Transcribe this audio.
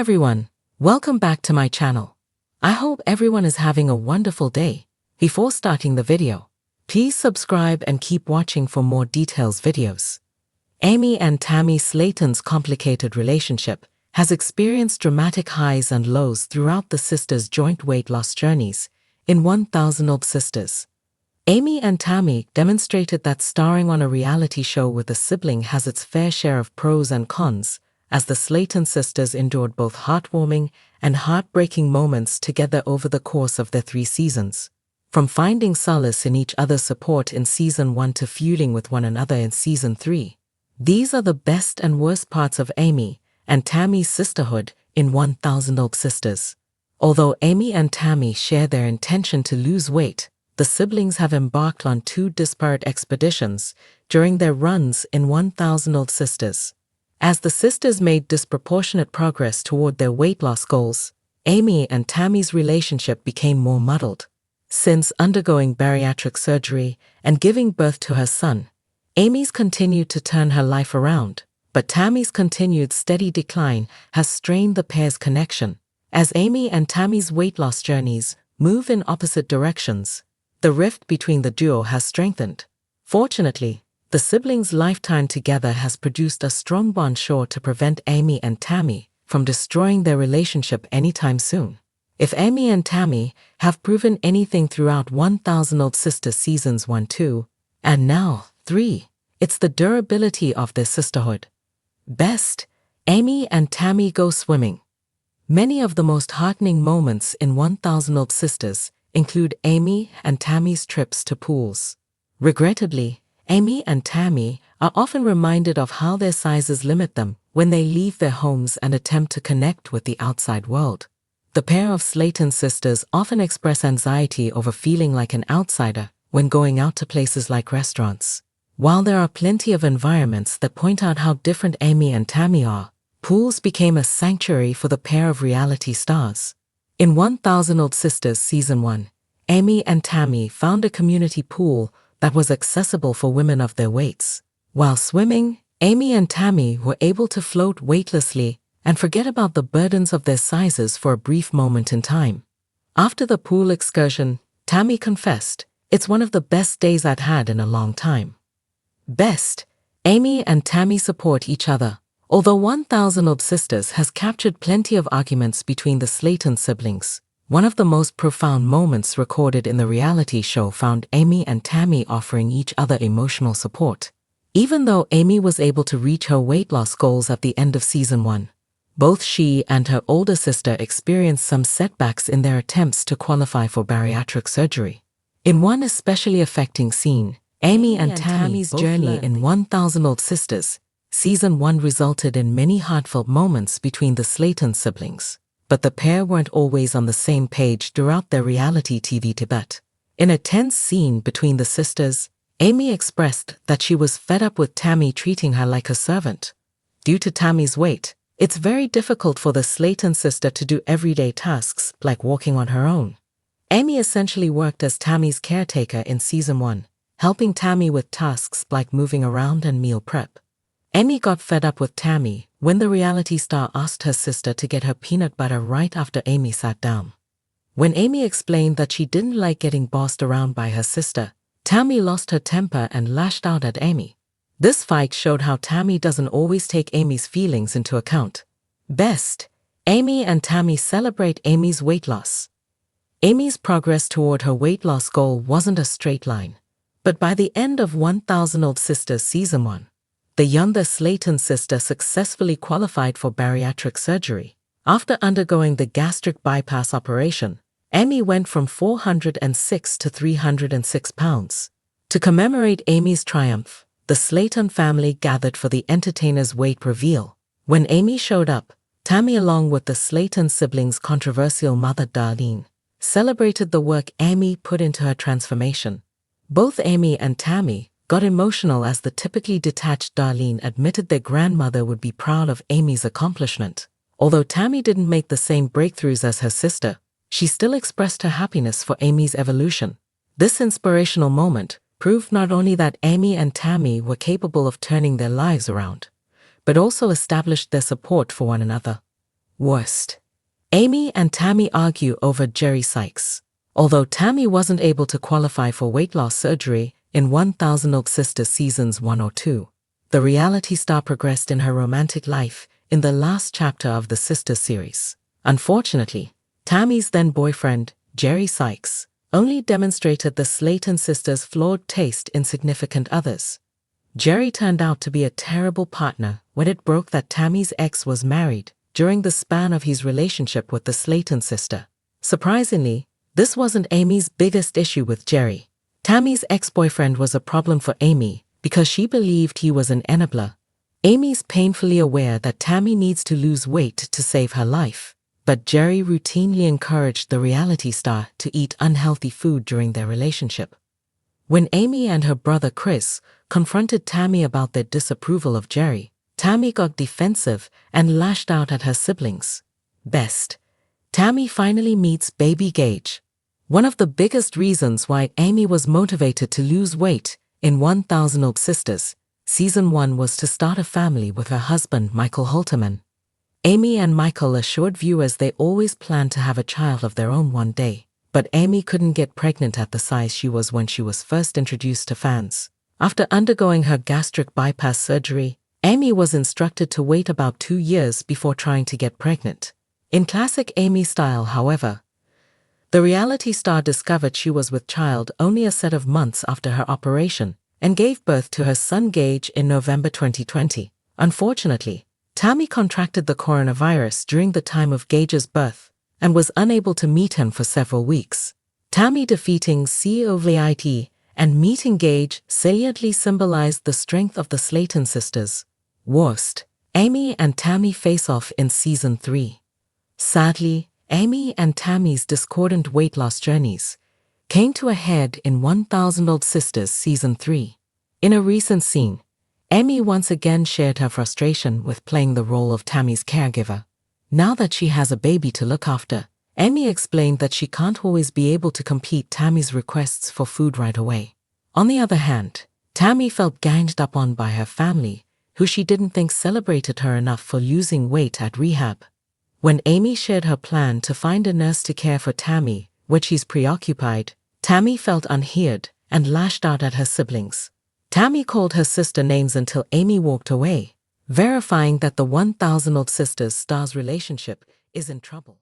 everyone, welcome back to my channel. I hope everyone is having a wonderful day. Before starting the video, please subscribe and keep watching for more details videos. Amy and Tammy Slaton's complicated relationship has experienced dramatic highs and lows throughout the sisters' joint weight loss journeys in 1000 Old Sisters. Amy and Tammy demonstrated that starring on a reality show with a sibling has its fair share of pros and cons, as the Slaton sisters endured both heartwarming and heartbreaking moments together over the course of their 3 seasons. From finding solace in each other's support in Season 1 to feuding with one another in Season 3. These are the best and worst parts of Amy and Tammy's sisterhood in 1000 Old Sisters. Although Amy and Tammy share their intention to lose weight, the siblings have embarked on 2 disparate expeditions during their runs in 1000 Old Sisters. As the sisters made disproportionate progress toward their weight loss goals, Amy and Tammy's relationship became more muddled. Since undergoing bariatric surgery and giving birth to her son, Amy's continued to turn her life around, but Tammy's continued steady decline has strained the pair's connection. As Amy and Tammy's weight loss journeys move in opposite directions, the rift between the duo has strengthened. Fortunately, the siblings' lifetime together has produced a strong bond sure to prevent Amy and Tammy from destroying their relationship anytime soon. If Amy and Tammy have proven anything throughout 1000 Old Sisters Seasons 1, 2, and now 3, it's the durability of their sisterhood. Best, Amy and Tammy go swimming. Many of the most heartening moments in 1000 Old Sisters include Amy and Tammy's trips to pools. Regrettably, Amy and Tammy are often reminded of how their sizes limit them when they leave their homes and attempt to connect with the outside world. The pair of Slaton sisters often express anxiety over feeling like an outsider when going out to places like restaurants. While there are plenty of environments that point out how different Amy and Tammy are, pools became a sanctuary for the pair of reality stars. In 1000 Old Sisters Season 1, Amy and Tammy found a community pool that was accessible for women of their weights. While swimming, Amy and Tammy were able to float weightlessly and forget about the burdens of their sizes for a brief moment in time. After the pool excursion, Tammy confessed, "It's one of the best days I'd had in a long time." Best, Amy and Tammy support each other. Although 1000 Old Sisters has captured plenty of arguments between the Slaton siblings, one of the most profound moments recorded in the reality show found Amy and Tammy offering each other emotional support. Even though Amy was able to reach her weight loss goals at the end of Season 1, both she and her older sister experienced some setbacks in their attempts to qualify for bariatric surgery. In one especially affecting scene, Amy and Tammy's journey in 1000 Old Sisters Season 1 resulted in many heartfelt moments between the Slaton siblings, but the pair weren't always on the same page throughout their reality TV debut. In a tense scene between the sisters, Amy expressed that she was fed up with Tammy treating her like a servant. Due to Tammy's weight, it's very difficult for the Slaton sister to do everyday tasks like walking on her own. Amy essentially worked as Tammy's caretaker in Season 1, helping Tammy with tasks like moving around and meal prep. Amy got fed up with Tammy when the reality star asked her sister to get her peanut butter right after Amy sat down. When Amy explained that she didn't like getting bossed around by her sister, Tammy lost her temper and lashed out at Amy. This fight showed how Tammy doesn't always take Amy's feelings into account. Best, Amy and Tammy celebrate Amy's weight loss. Amy's progress toward her weight loss goal wasn't a straight line, but by the end of 1000 Old Sisters Season 1, the younger Slaton sister successfully qualified for bariatric surgery. After undergoing the gastric bypass operation, Amy went from 406 to 306 pounds. To commemorate Amy's triumph, the Slaton family gathered for the entertainer's weight reveal. When Amy showed up, Tammy, along with the Slaton siblings' controversial mother Darlene, celebrated the work Amy put into her transformation. Both Amy and Tammy got emotional as the typically detached Darlene admitted their grandmother would be proud of Amy's accomplishment. Although Tammy didn't make the same breakthroughs as her sister, she still expressed her happiness for Amy's evolution. This inspirational moment proved not only that Amy and Tammy were capable of turning their lives around, but also established their support for one another. Worst. Amy and Tammy argue over Jerry Sykes. Although Tammy wasn't able to qualify for weight loss surgery in 1000 Oak Sisters Seasons 1 or 2, the reality star progressed in her romantic life in the last chapter of the Sisters series. Unfortunately, Tammy's then-boyfriend, Jerry Sykes, only demonstrated the Slayton sisters' flawed taste in significant others. Jerry turned out to be a terrible partner when it broke that Tammy's ex was married during the span of his relationship with the Slayton sister. Surprisingly, this wasn't Amy's biggest issue with Jerry. Tammy's ex-boyfriend was a problem for Amy because she believed he was an enabler. Amy's painfully aware that Tammy needs to lose weight to save her life, but Jerry routinely encouraged the reality star to eat unhealthy food during their relationship. When Amy and her brother Chris confronted Tammy about their disapproval of Jerry, Tammy got defensive and lashed out at her siblings. Best. Tammy finally meets baby Gage. One of the biggest reasons why Amy was motivated to lose weight in 1000 Oak Sisters Season 1 was to start a family with her husband Michael Holterman. Amy and Michael assured viewers they always planned to have a child of their own one day, but Amy couldn't get pregnant at the size she was when she was first introduced to fans. After undergoing her gastric bypass surgery, Amy was instructed to wait about 2 years before trying to get pregnant. In classic Amy style, however, the reality star discovered she was with child only a set of months after her operation and gave birth to her son Gage in November 2020. Unfortunately, Tammy contracted the coronavirus during the time of Gage's birth and was unable to meet him for several weeks. Tammy defeating COVID and meeting Gage saliently symbolized the strength of the Slayton sisters. Worst. Amy and Tammy face off in Season 3. Sadly, Amy and Tammy's discordant weight loss journeys came to a head in 1000 Old Sisters Season 3. In a recent scene, Amy once again shared her frustration with playing the role of Tammy's caregiver. Now that she has a baby to look after, Amy explained that she can't always be able to complete Tammy's requests for food right away. On the other hand, Tammy felt ganged up on by her family, who she didn't think celebrated her enough for losing weight at rehab. When Amy shared her plan to find a nurse to care for Tammy when she's preoccupied, Tammy felt unheard and lashed out at her siblings. Tammy called her sister names until Amy walked away, verifying that the 1000 Old Sisters star's relationship is in trouble.